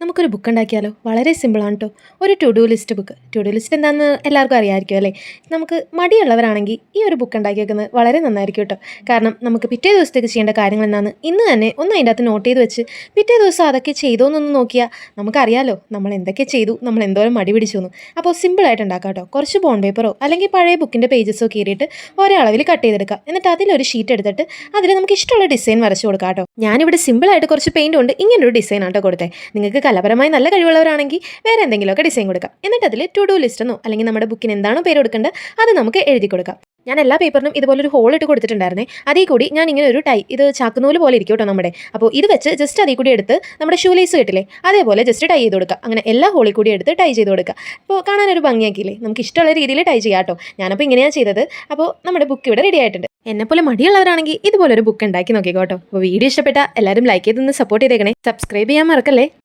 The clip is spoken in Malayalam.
നമുക്കൊരു ബുക്ക് ഉണ്ടാക്കിയാലോ? വളരെ സിമ്പിളാണ് കേട്ടോ. ഒരു to do list book. To do list എന്താണെന്ന് എല്ലാവർക്കും അറിയാമായിരിക്കും അല്ലേ? നമുക്ക് മടിയുള്ളവരാണെങ്കിൽ ഈ ഒരു ബുക്ക് ഉണ്ടാക്കി വെക്കുന്നത് വളരെ നന്നായിരിക്കും കേട്ടോ. കാരണം നമുക്ക് പിറ്റേ ദിവസത്തേക്ക് ചെയ്യേണ്ട കാര്യങ്ങൾ എന്താണെന്ന് ഇന്ന് തന്നെ ഒന്ന് അതിൻ്റെ അകത്ത് നോട്ട് ചെയ്ത് വെച്ച് പിറ്റേ ദിവസം അതൊക്കെ ചെയ്തോന്നൊന്ന് നോക്കിയാൽ നമുക്കറിയാലോ നമ്മൾ എന്തൊക്കെ ചെയ്തു, നമ്മൾ എന്തോരം മടി പിടിച്ചു എന്ന്. അപ്പോൾ സിമ്പിളായിട്ട് ഉണ്ടാക്കാം കേട്ടോ. കുറച്ച് ബോണ്ട് പേപ്പറോ അല്ലെങ്കിൽ പഴയ ബുക്കിൻ്റെ പേജസോ കീറിയിട്ട് ഒരേ അളവിൽ കട്ട് ചെയ്തെടുക്കുക. എന്നിട്ട് അതിലൊരു ഷീറ്റ് എടുത്തിട്ട് അതിൽ നമുക്ക് ഇഷ്ടമുള്ള ഡിസൈൻ വരച്ച് കൊടുക്കാം കേട്ടോ. ഞാനിവിടെ സിമ്പിളായിട്ട് കുറച്ച് പെയിൻറ് കൊണ്ട് ഇങ്ങനൊരു ഡിസൈൻ ആട്ടോ കൊടുത്തത്. നിങ്ങൾക്ക് കലാപരമായി നല്ല കഴിവുള്ളവരാണെങ്കിൽ വേറെ എന്തെങ്കിലുമൊക്കെ ഡിസൈൻ കൊടുക്കാം. എന്നിട്ട് അതിൽ ടു ഡു ലിസ്റ്റ് എന്നോ അല്ലെങ്കിൽ നമ്മുടെ ബുക്കിന് എന്താണോ പേര് കൊടുക്കേണ്ടത് അത് നമുക്ക് എഴുതി കൊടുക്കാം. ഞാൻ എല്ലാ പേപ്പറിനും ഇതുപോലെ ഒരു ഹോൾ ഇട്ട് കൊടുത്തിട്ടുണ്ടായിരുന്നേ. അതിൽ കൂടി ഞാൻ ഇങ്ങനെ ഒരു ഇത് ചാക്കുനൂല് പോലെ ഇരിക്കും കേട്ടോ നമ്മുടെ. അപ്പോൾ ഇത് വെച്ച് ജസ്റ്റ് അതിൽ കൂടി എടുത്ത് നമ്മുടെ ഷൂ ലേസ് കിട്ടില്ലേ അതേപോലെ ജസ്റ്റ് ടൈ ചെയ്ത് കൊടുക്കുക. അങ്ങനെ എല്ലാ ഹോളിൽ കൂടി എടുത്ത് ടൈ ചെയ്ത് കൊടുക്കുക. അപ്പോൾ കാണാനൊരു ഭംഗിയാക്കിയില്ലേ? നമുക്ക് ഇഷ്ടമുള്ള രീതിയിൽ ടൈ ചെയ്യാം കേട്ടോ. ഞാനപ്പോൾ ഇങ്ങനെയാണ് ചെയ്തത്. അപ്പോൾ നമ്മുടെ ബുക്ക് ഇവിടെ റെഡി ആയിട്ടുണ്ട്. എന്നെപ്പോലെ മടിയുള്ളവരാണെങ്കിൽ ഇതുപോലെ ഒരു ബുക്ക് ഉണ്ടാക്കി നോക്കിക്കോട്ടോ. അപ്പോൾ വീഡിയോ ഇഷ്ടപ്പെട്ട എല്ലാവരും ലൈക്ക് ചെയ്തൊന്ന് സപ്പോർട്ട് ചെയ്തേക്കണേ. സബ്സ്ക്രൈബ് ചെയ്യാൻ മറക്കല്ലേ.